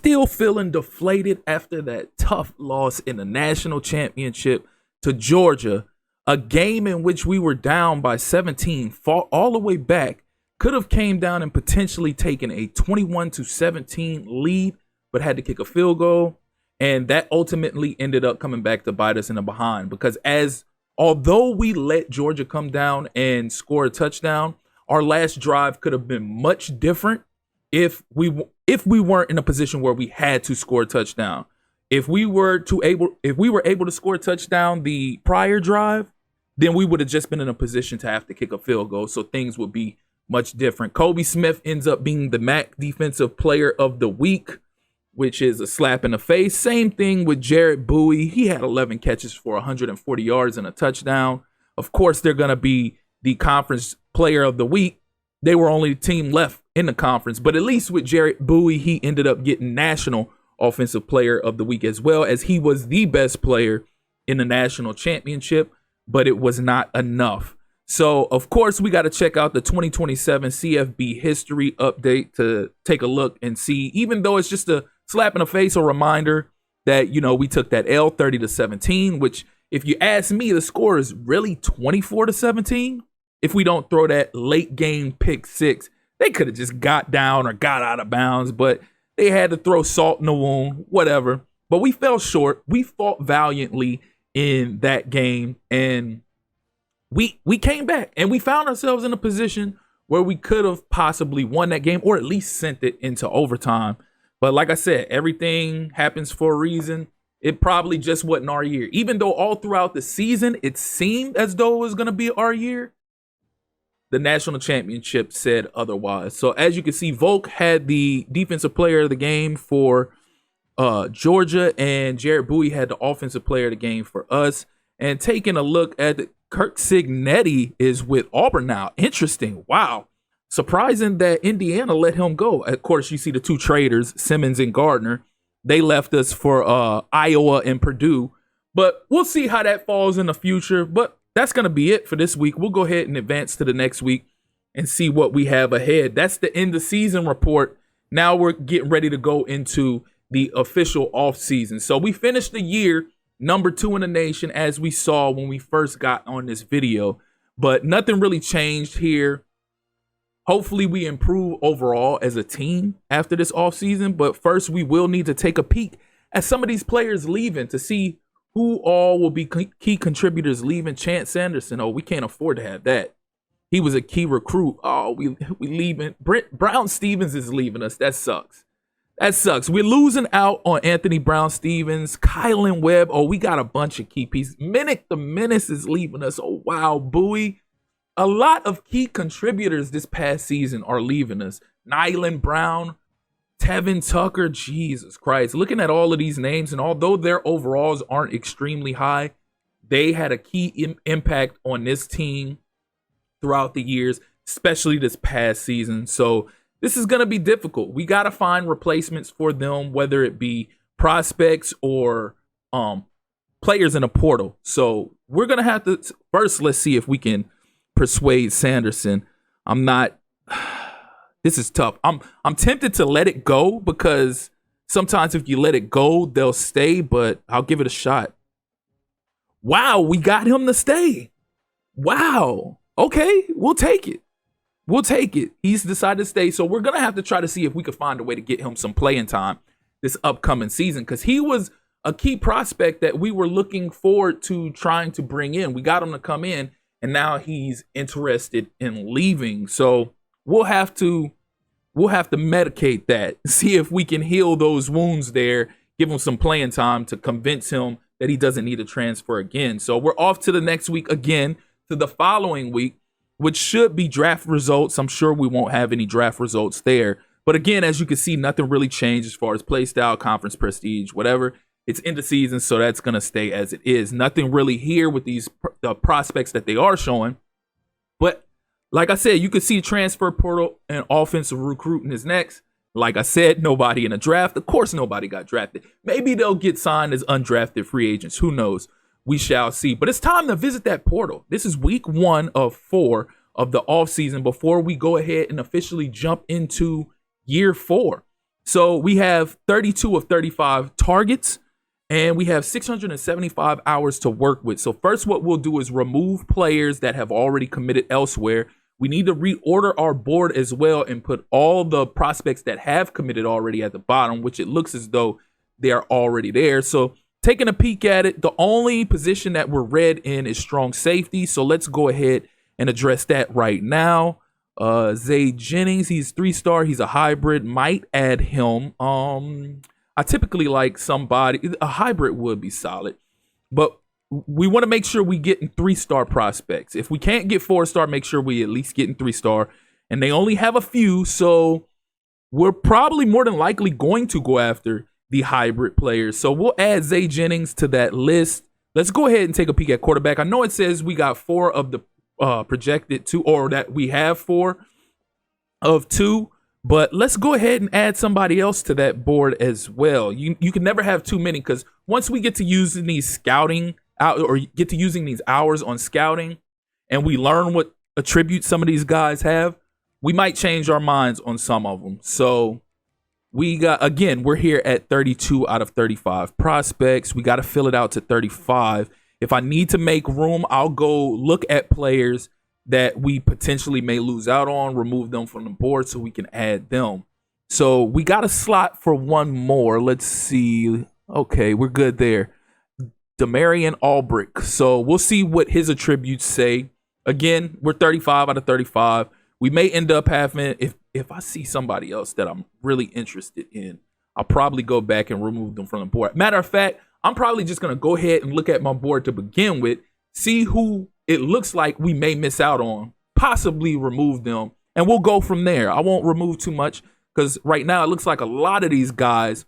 still feeling deflated after that tough loss in the national championship to Georgia, a game in which we were down by 17, fought all the way back, could have came down and potentially taken a 21-17 lead, but had to kick a field goal. And that ultimately ended up coming back to bite us in the behind, because although we let Georgia come down and score a touchdown, our last drive could have been much different if we weren't in a position where we had to score a touchdown. If we were able to score a touchdown the prior drive, then we would have just been in a position to have to kick a field goal. So things would be much different. Kobe Smith ends up being the MAC Defensive Player of the Week, which is a slap in the face. Same thing with Jared Bowie. He had 11 catches for 140 yards and a touchdown. Of course, they're going to be the Conference Player of the Week. They were only the team left in the conference. But at least with Jared Bowie, he ended up getting National Offensive Player of the Week, as well as he was the best player in the national championship, but it was not enough. So, of course, we got to check out the 2027 CFB history update to take a look and see, even though it's just a slap in the face, a reminder that, we took that L 30-17, which, if you ask me, the score is really 24-17. If we don't throw that late game pick six, they could have just got down or got out of bounds, but they had to throw salt in the wound, whatever. But we fell short. We fought valiantly in that game, and we came back, and we found ourselves in a position where we could have possibly won that game, or at least sent it into overtime. But like I said, everything happens for a reason. It probably just wasn't our year. Even though all throughout the season, it seemed as though it was going to be our year, the national championship said otherwise. So as you can see, Volk had the defensive player of the game for Georgia, and Jared Bowie had the offensive player of the game for us. And taking a look at Kirk Cignetti is with Auburn now. Interesting. Wow. Surprising that Indiana let him go. Of course, you see the two traders, Simmons and Gardner. They left us for Iowa and Purdue. But we'll see how that falls in the future. But that's going to be it for this week. We'll go ahead and advance to the next week and see what we have ahead. That's the end of season report. Now we're getting ready to go into the official off season. So we finished the year number 2 in the nation, as we saw when we first got on this video. But nothing really changed here. Hopefully we improve overall as a team after this offseason. But first, we will need to take a peek at some of these players leaving to see who all will be key contributors leaving. Chance Anderson, oh, we can't afford to have that. He was a key recruit. Oh, we leaving. Brown Stevens is leaving us. That sucks. That sucks. We're losing out on Anthony Brown Stevens, Kylan Webb. Oh, we got a bunch of key pieces. Minnick the Menace is leaving us. Oh, wow. Bowie. A lot of key contributors this past season are leaving us. Nyland Brown, Tevin Tucker, Jesus Christ. Looking at all of these names, and although their overalls aren't extremely high, they had a key impact on this team throughout the years, especially this past season. So this is going to be difficult. We got to find replacements for them, whether it be prospects or players in a portal. So we're going to have to, first, let's see if we can persuade Sanderson. This is tough. I'm tempted to let it go, because sometimes if you let it go, they'll stay, but I'll give it a shot. Wow, we got him to stay. Wow. Okay, we'll take it. We'll take it. He's decided to stay. So we're going to have to try to see if we can find a way to get him some playing time this upcoming season, because he was a key prospect that we were looking forward to trying to bring in. We got him to come in, and now he's interested in leaving. So we'll have to medicate that, see if we can heal those wounds there, give him some playing time to convince him that he doesn't need to transfer again. So we're off to the next week again, to the following week, which should be draft results. I'm sure we won't have any draft results there. But again, as you can see, nothing really changed as far as play style, conference prestige, whatever. It's end of season, so that's going to stay as it is. Nothing really here with these prospects that they are showing. But like I said, you can see transfer portal and offensive recruiting is next. Like I said, nobody in a draft. Of course, nobody got drafted. Maybe they'll get signed as undrafted free agents. Who knows? We shall see. But it's time to visit that portal. This is week 1 of 4 of the offseason before we go ahead and officially jump into year 4. So we have 32 of 35 targets, and we have 675 hours to work with. So first, what we'll do is remove players that have already committed elsewhere. We need to reorder our board as well and put all the prospects that have committed already at the bottom, which it looks as though they are already there. So taking a peek at it, the only position that we're red in is strong safety. So let's go ahead and address that right now. Zay Jennings, he's 3-star. He's a hybrid. Might add him. I typically like somebody. A hybrid would be solid, but we want to make sure we get in 3-star prospects. If we can't get 4-star, make sure we at least get in 3-star. And they only have a few, so we're probably more than likely going to go after the hybrid players. So we'll add Zay Jennings to that list. Let's go ahead and take a peek at quarterback. I know it says we got 4 of the projected 2, or that we have 4 of 2. But let's go ahead and add somebody else to that board as well. You can never have too many, because once we get to using these scouting out, or get to using these hours on scouting, and we learn what attributes some of these guys have, we might change our minds on some of them. So we got, again, we're here at 32 out of 35 prospects. We got to fill it out to 35. If I need to make room, I'll go look at players that we potentially may lose out on, remove them from the board so we can add them. So we got a slot for one more. Let's see. Okay, we're good there. Demarion Albrick. So we'll see what his attributes say. Again, we're 35 out of 35. We may end up having, if I see somebody else that I'm really interested in, I'll probably go back and remove them from the board. Matter of fact, I'm probably just going to go ahead and look at my board to begin with, see who it looks like we may miss out on, possibly remove them, and we'll go from there. I won't remove too much, because right now it looks like a lot of these guys,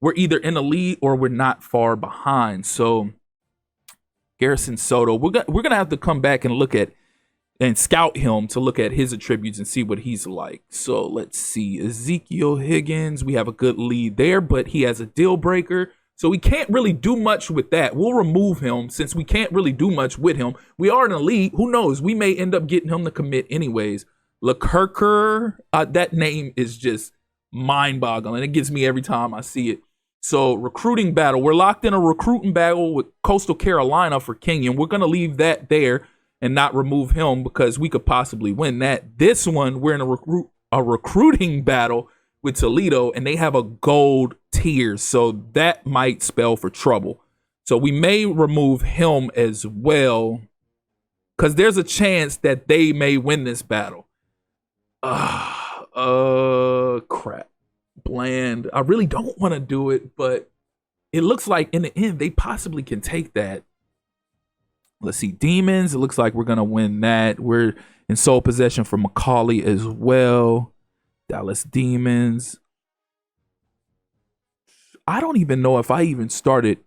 we're either in the lead or we're not far behind. So Garrison Soto, we're gonna have to come back and look at and scout him to look at his attributes and see what he's like. So let's see. Ezekiel Higgins, we have a good lead there, but he has a deal breaker. So we can't really do much with that. We'll remove him since we can't really do much with him. We are in the league. Who knows? We may end up getting him to commit anyways. Leclerc, that name is just mind-boggling. It gets me every time I see it. So recruiting battle. We're locked in a recruiting battle with Coastal Carolina for Kenyon. We're going to leave that there and not remove him because we could possibly win that. This one, we're in a recruiting battle with Toledo, and they have a gold tier, so that might spell for trouble. So we may remove him as well, because there's a chance that they may win this battle. Crap. Bland. I really don't want to do it, but it looks like in the end they possibly can take that. Let's see. Demons. It looks like we're going to win that. We're in sole possession for McCauley as well. Dallas Demons. I don't even know if I even started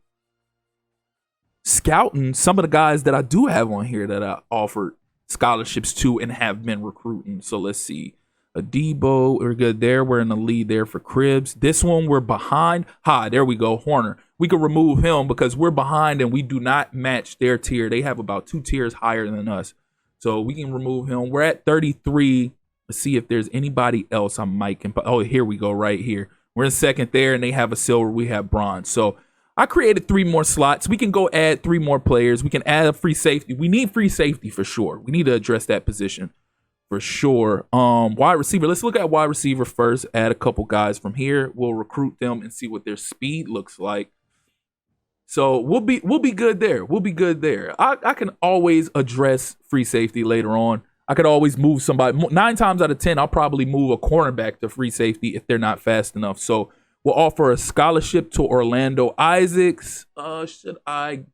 scouting some of the guys that I do have on here that I offered scholarships to and have been recruiting. So let's see. Adebo, we're good there. We're in the lead there for Cribs. This one we're behind. There we go. Horner. We could remove him because we're behind and we do not match their tier. They have about 2 tiers higher than us. So we can remove him. We're at 33. Let's see if there's anybody else I might. Oh, here we go right here. We're in second there, and they have a silver. We have bronze. So I created 3 more slots. We can go add 3 more players. We can add a free safety. We need free safety for sure. We need to address that position for sure. Wide receiver. Let's look at wide receiver first. Add a couple guys from here. We'll recruit them and see what their speed looks like. So we'll be good there. We'll be good there. I can always address free safety later on. I could always move somebody. 9 times out of 10, I'll probably move a cornerback to free safety if they're not fast enough. So we'll offer a scholarship to Orlando Isaacs. Should I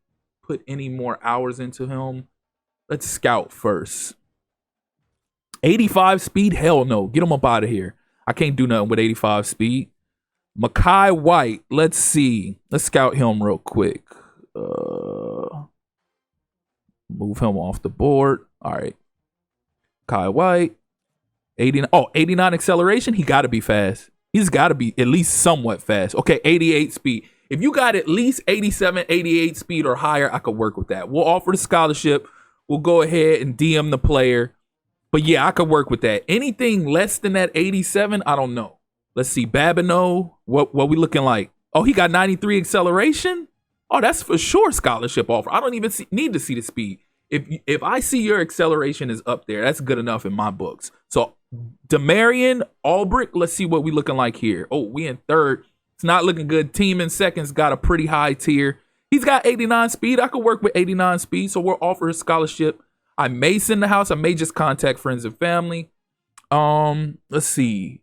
put any more hours into him? Let's scout first. 85 speed? Hell no. Get him up out of here. I can't do nothing with 85 speed. Mekhi White. Let's see. Let's scout him real quick. Move him off the board. All right. Kai White, 89 acceleration. He got to be fast. He's got to be at least somewhat fast. Okay, 88 speed. If you got at least 87, 88 speed or higher, I could work with that. We'll offer the scholarship. We'll go ahead and DM the player. But yeah, I could work with that. Anything less than that 87, I don't know. Let's see, Babineau. What we looking like? Oh, he got 93 acceleration. Oh, that's for sure scholarship offer. I don't even need to see the speed. If I see your acceleration is up there, that's good enough in my books. So Demarion Albrick, let's see what we looking like here. Oh, we in third. It's not looking good. Team in second's got a pretty high tier. He's got 89 speed. I could work with 89 speed, so we'll offer a scholarship. I may send the house. I may just contact friends and family. Let's see.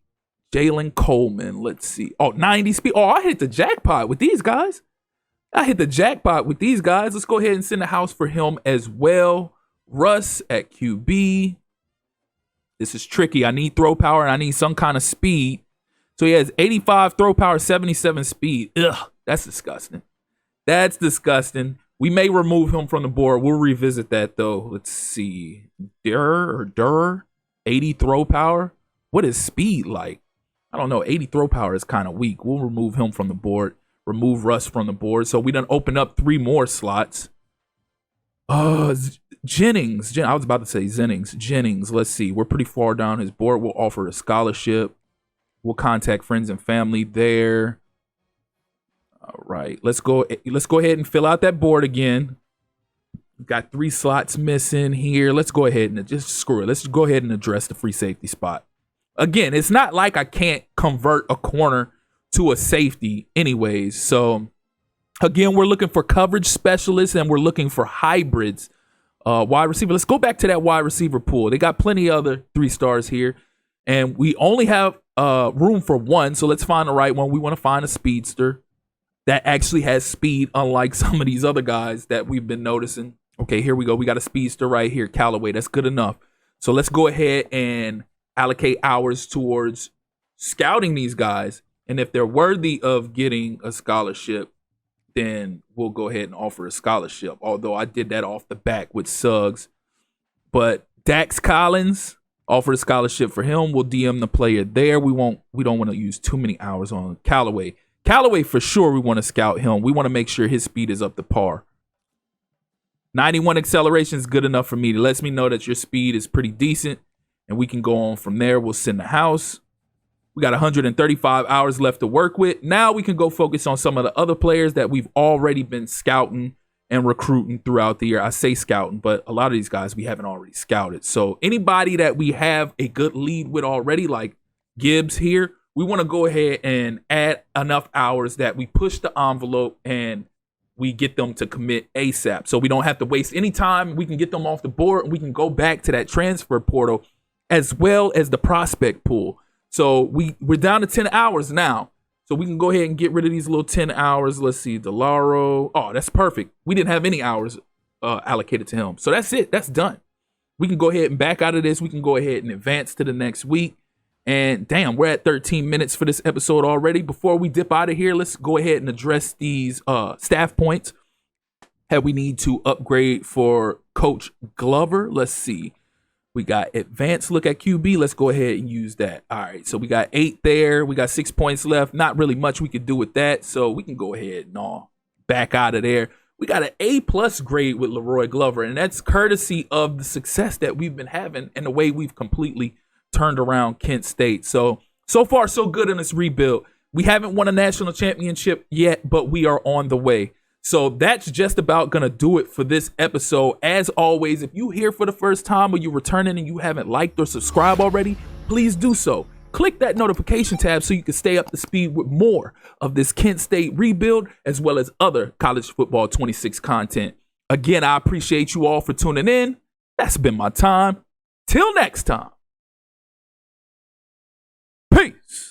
Jalen Coleman. Let's see. Oh, 90 speed. Oh, I hit the jackpot with these guys. Let's go ahead and send a house for him as well. Russ at QB. This is tricky. I need throw power and I need some kind of speed. So he has 85 throw power, 77 speed. Ugh, that's disgusting. That's disgusting. We may remove him from the board. We'll revisit that though. Let's see. Durr, 80 throw power. What is speed like? I don't know. 80 throw power is kind of weak. We'll remove him from the board. Remove Russ from the board. So we done open up 3 more slots. Jennings. I was about to say Jennings. Let's see. We're pretty far down his board. We'll offer a scholarship. We'll contact friends and family there. All right. Let's go ahead and fill out that board again. We've got 3 slots missing here. Let's go ahead and just screw it. Let's go ahead and address the free safety spot. Again, it's not like I can't convert a corner to a safety anyways. So again, we're looking for coverage specialists and we're looking for hybrids. Wide receiver. Let's go back to that wide receiver pool. They got plenty of other 3 stars here. And we only have room for 1. So let's find the right one. We want to find a speedster that actually has speed, unlike some of these other guys that we've been noticing. Okay, here we go. We got a speedster right here. Callaway. That's good enough. So let's go ahead and allocate hours towards scouting these guys. And if they're worthy of getting a scholarship, then we'll go ahead and offer a scholarship. Although I did that off the back with Suggs. But Dax Collins, offer a scholarship for him. We'll DM the player there. We don't want to use too many hours on Callaway. Callaway, for sure, we want to scout him. We want to make sure his speed is up to par. 91 acceleration is good enough for me. It lets me know that your speed is pretty decent. And we can go on from there. We'll send the house. We got 135 hours left to work with. Now we can go focus on some of the other players that we've already been scouting and recruiting throughout the year. I say scouting, but a lot of these guys we haven't already scouted. So anybody that we have a good lead with already, like Gibbs here, we want to go ahead and add enough hours that we push the envelope and we get them to commit ASAP. So we don't have to waste any time. We can get them off the board and we can go back to that transfer portal as well as the prospect pool. So we're down to 10 hours now. So we can go ahead and get rid of these little 10 hours. Let's see, Delaro. Oh, that's perfect. We didn't have any hours allocated to him. So that's it. That's done. We can go ahead and back out of this. We can go ahead and advance to the next week. And damn, we're at 13 minutes for this episode already. Before we dip out of here, let's go ahead and address these staff points that we need to upgrade for Coach Glover. Let's see. We got advanced look at QB. Let's go ahead and use that. All right, so we got 8 there. We got 6 points left. Not really much we could do with that, so we can go ahead and back out of there. We got an A+ grade with Leroy Glover, and that's courtesy of the success that we've been having and the way we've completely turned around Kent State. So far, so good in this rebuild. We haven't won a national championship yet, but we are on the way. So that's just about going to do it for this episode. As always, if you're here for the first time or you're returning and you haven't liked or subscribed already, please do so. Click that notification tab so you can stay up to speed with more of this Kent State rebuild as well as other College Football 26 content. Again, I appreciate you all for tuning in. That's been my time. Till next time. Peace.